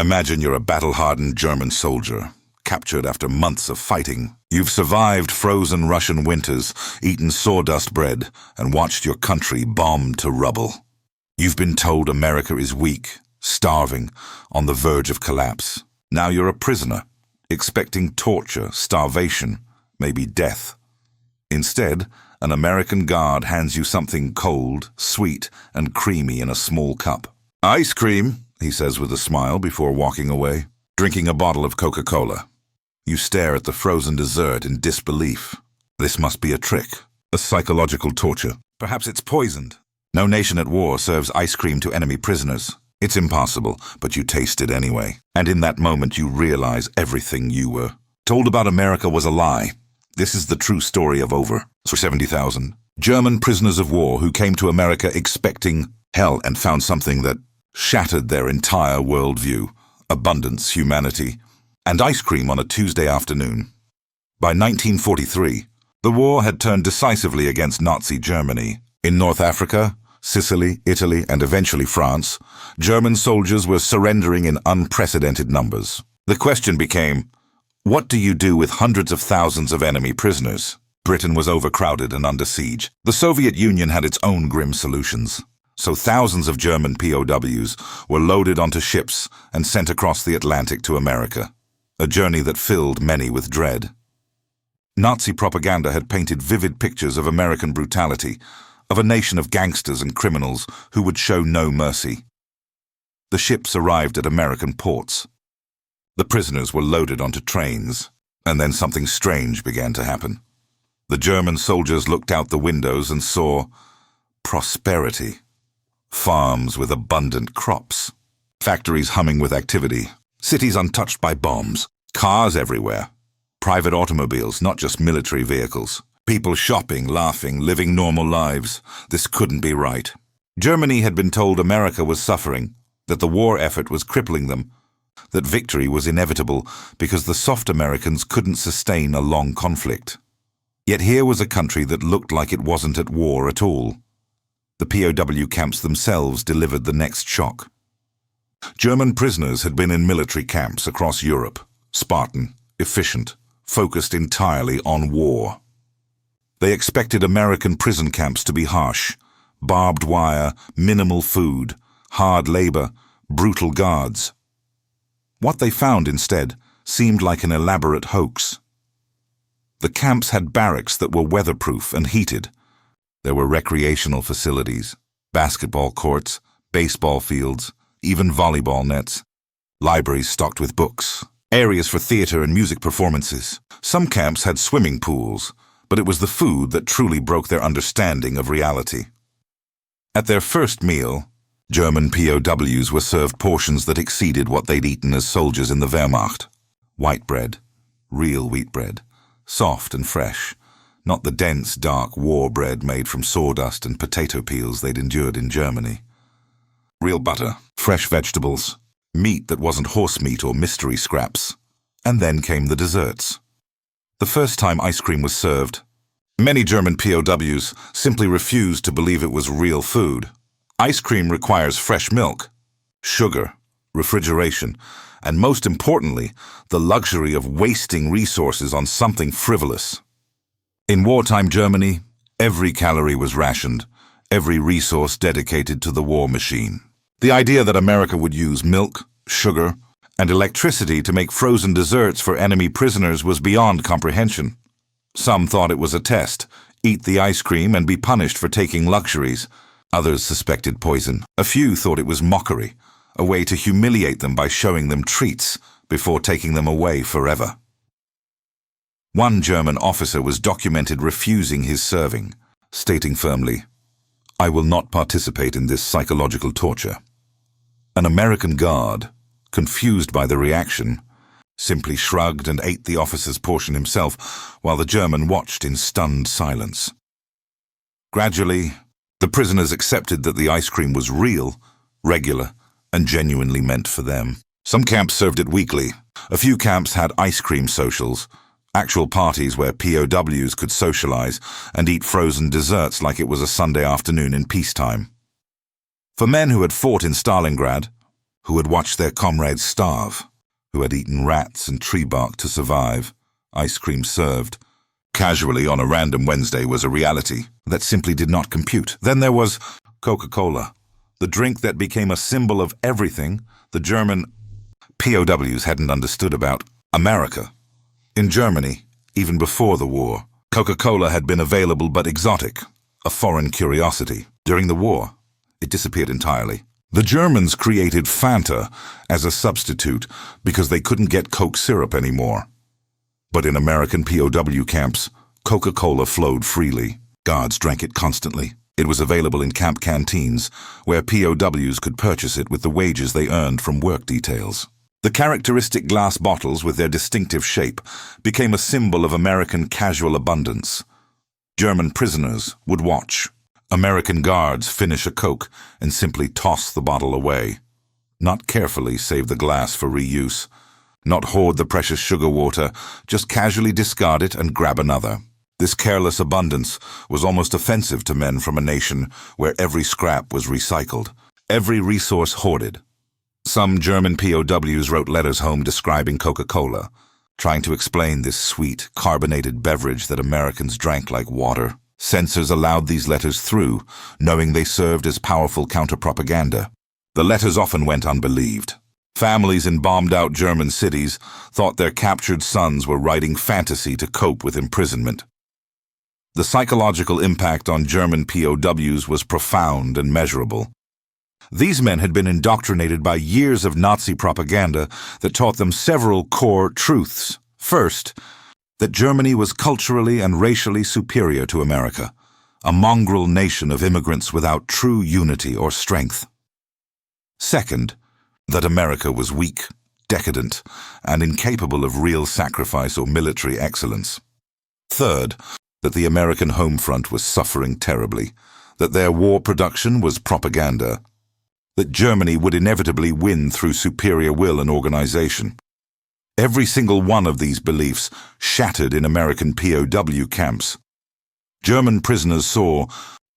Imagine you're a battle-hardened German soldier, captured after months of fighting. You've survived frozen Russian winters, eaten sawdust bread, and watched your country bombed to rubble. You've been told America is weak, starving, on the verge of collapse. Now you're a prisoner, expecting torture, starvation, maybe death. Instead, an American guard hands you something cold, sweet, and creamy in a small cup. "Ice cream," he says with a smile before walking away, drinking a bottle of Coca-Cola. You stare at the frozen dessert in disbelief. This must be a trick, a psychological torture. Perhaps it's poisoned. No nation at war serves ice cream to enemy prisoners. It's impossible, but you taste it anyway. And in that moment you realize everything you were told about America was a lie. This is the true story of over 70,000 German prisoners of war who came to America expecting hell and found something that shattered their entire worldview: abundance, humanity, and ice cream on a Tuesday afternoon. By 1943, the war had turned decisively against Nazi Germany. In North Africa, Sicily, Italy, and eventually France, German soldiers were surrendering in unprecedented numbers. The question became, what do you do with hundreds of thousands of enemy prisoners? Britain was overcrowded and under siege. The Soviet Union had its own grim solutions. So thousands of German POWs were loaded onto ships and sent across the Atlantic to America, a journey that filled many with dread. Nazi propaganda had painted vivid pictures of American brutality, of a nation of gangsters and criminals who would show no mercy. The ships arrived at American ports. The prisoners were loaded onto trains, and then something strange began to happen. The German soldiers looked out the windows and saw prosperity. Farms with abundant crops, factories humming with activity, cities untouched by bombs, cars everywhere, private automobiles, not just military vehicles, people shopping, laughing, living normal lives. This couldn't be right. Germany had been told America was suffering, that the war effort was crippling them, that victory was inevitable because the soft Americans couldn't sustain a long conflict. Yet here was a country that looked like it wasn't at war at all. The POW camps themselves delivered the next shock. German prisoners had been in military camps across Europe, Spartan, efficient, focused entirely on war. They expected American prison camps to be harsh, barbed wire, minimal food, hard labor, brutal guards. What they found instead seemed like an elaborate hoax. The camps had barracks that were weatherproof and heated. There were recreational facilities, basketball courts, baseball fields, even volleyball nets, libraries stocked with books, areas for theater and music performances. Some camps had swimming pools, but it was the food that truly broke their understanding of reality. At their first meal, German POWs were served portions that exceeded what they'd eaten as soldiers in the Wehrmacht. White bread, real wheat bread, soft and fresh, not the dense, dark war bread made from sawdust and potato peels they'd endured in Germany. Real butter, fresh vegetables, meat that wasn't horse meat or mystery scraps. And then came the desserts. The first time ice cream was served, many German POWs simply refused to believe it was real food. Ice cream requires fresh milk, sugar, refrigeration, and most importantly, the luxury of wasting resources on something frivolous. In wartime Germany, every calorie was rationed, every resource dedicated to the war machine. The idea that America would use milk, sugar, and electricity to make frozen desserts for enemy prisoners was beyond comprehension. Some thought it was a test, eat the ice cream and be punished for taking luxuries. Others suspected poison. A few thought it was mockery, a way to humiliate them by showing them treats before taking them away forever. One German officer was documented refusing his serving, stating firmly, "I will not participate in this psychological torture." An American guard, confused by the reaction, simply shrugged and ate the officer's portion himself, while the German watched in stunned silence. Gradually, the prisoners accepted that the ice cream was real, regular, and genuinely meant for them. Some camps served it weekly. A few camps had ice cream socials, actual parties where POWs could socialize and eat frozen desserts like it was a Sunday afternoon in peacetime. For men who had fought in Stalingrad, who had watched their comrades starve, who had eaten rats and tree bark to survive, ice cream served. Casually on a random Wednesday was a reality that simply did not compute. Then there was Coca-Cola, the drink that became a symbol of everything the German POWs hadn't understood about America. In Germany, even before the war, Coca-Cola had been available but exotic, a foreign curiosity. During the war, it disappeared entirely. The Germans created Fanta as a substitute because they couldn't get Coke syrup anymore. But in American POW camps, Coca-Cola flowed freely. Guards drank it constantly. It was available in camp canteens, where POWs could purchase it with the wages they earned from work details. The characteristic glass bottles with their distinctive shape became a symbol of American casual abundance. German prisoners would watch American guards finish a Coke and simply toss the bottle away. Not carefully save the glass for reuse. Not hoard the precious sugar water, just casually discard it and grab another. This careless abundance was almost offensive to men from a nation where every scrap was recycled, every resource hoarded. Some German POWs wrote letters home describing Coca-Cola, trying to explain this sweet, carbonated beverage that Americans drank like water. Censors allowed these letters through, knowing they served as powerful counter-propaganda. The letters often went unbelieved. Families in bombed-out German cities thought their captured sons were writing fantasy to cope with imprisonment. The psychological impact on German POWs was profound and measurable. These men had been indoctrinated by years of Nazi propaganda that taught them several core truths. First, that Germany was culturally and racially superior to America, a mongrel nation of immigrants without true unity or strength. Second, that America was weak, decadent, and incapable of real sacrifice or military excellence. Third, that the American home front was suffering terribly, that their war production was propaganda, that Germany would inevitably win through superior will and organization. Every single one of these beliefs shattered in American POW camps. German prisoners saw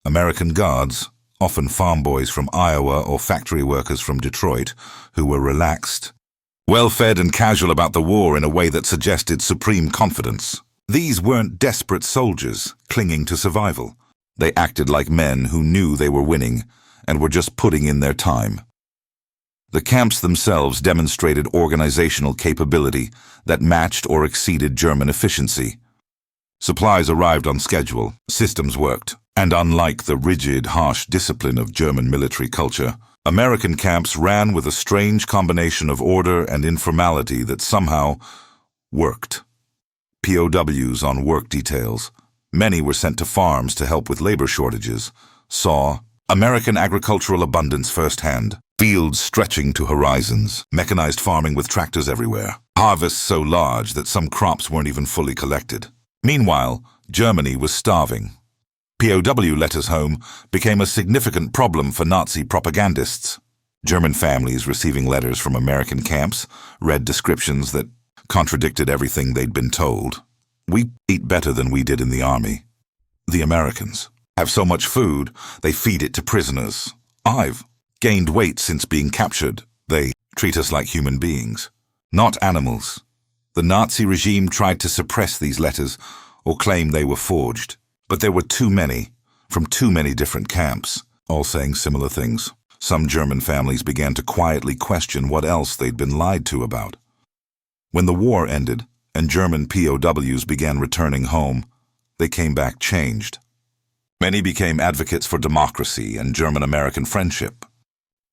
American guards, often farm boys from Iowa or factory workers from Detroit, who were relaxed, well-fed and casual about the war in a way that suggested supreme confidence. These weren't desperate soldiers clinging to survival. They acted like men who knew they were winning and were just putting in their time. The camps themselves demonstrated organizational capability that matched or exceeded German efficiency. Supplies arrived on schedule, systems worked, and unlike the rigid, harsh discipline of German military culture, American camps ran with a strange combination of order and informality that somehow worked. POWs on work details. Many were sent to farms to help with labor shortages, saw American agricultural abundance firsthand, fields stretching to horizons, mechanized farming with tractors everywhere, harvests so large that some crops weren't even fully collected. Meanwhile, Germany was starving. POW letters home became a significant problem for Nazi propagandists. German families receiving letters from American camps read descriptions that contradicted everything they'd been told. We eat better than we did in the army. The Americans have so much food, they feed it to prisoners. I've gained weight since being captured. They treat us like human beings, not animals. The Nazi regime tried to suppress these letters or claim they were forged. But there were too many, from too many different camps, all saying similar things. Some German families began to quietly question what else they'd been lied to about. When the war ended and German POWs began returning home, they came back changed. Many became advocates for democracy and German-American friendship.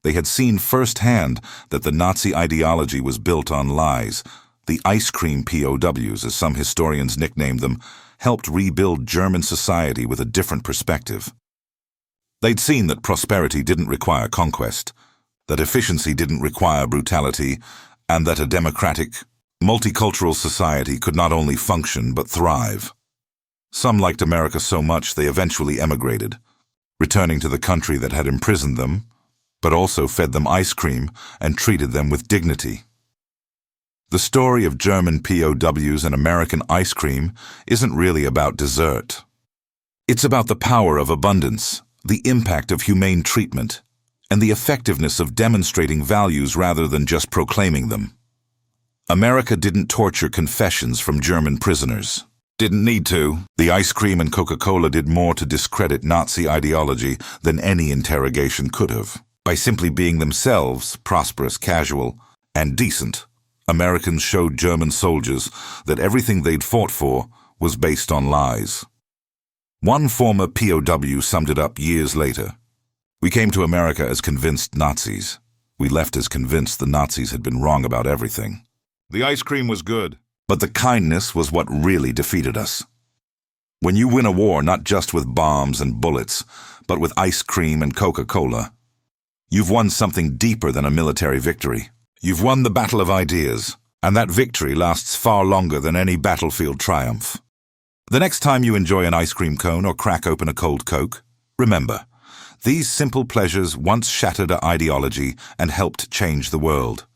They had seen firsthand that the Nazi ideology was built on lies. The ice cream POWs, as some historians nicknamed them, helped rebuild German society with a different perspective. They'd seen that prosperity didn't require conquest, that efficiency didn't require brutality, and that a democratic, multicultural society could not only function but thrive. Some liked America so much they eventually emigrated, returning to the country that had imprisoned them, but also fed them ice cream and treated them with dignity. The story of German POWs and American ice cream isn't really about dessert. It's about the power of abundance, the impact of humane treatment, and the effectiveness of demonstrating values rather than just proclaiming them. America didn't torture confessions from German prisoners. Didn't need to. The ice cream and Coca-Cola did more to discredit Nazi ideology than any interrogation could have. By simply being themselves, prosperous, casual, and decent, Americans showed German soldiers that everything they'd fought for was based on lies. One former POW summed it up years later. "We came to America as convinced Nazis. We left as convinced the Nazis had been wrong about everything. The ice cream was good, but the kindness was what really defeated us." When you win a war not just with bombs and bullets, but with ice cream and Coca-Cola, you've won something deeper than a military victory. You've won the battle of ideas, and that victory lasts far longer than any battlefield triumph. The next time you enjoy an ice cream cone or crack open a cold Coke, remember, these simple pleasures once shattered our ideology and helped change the world.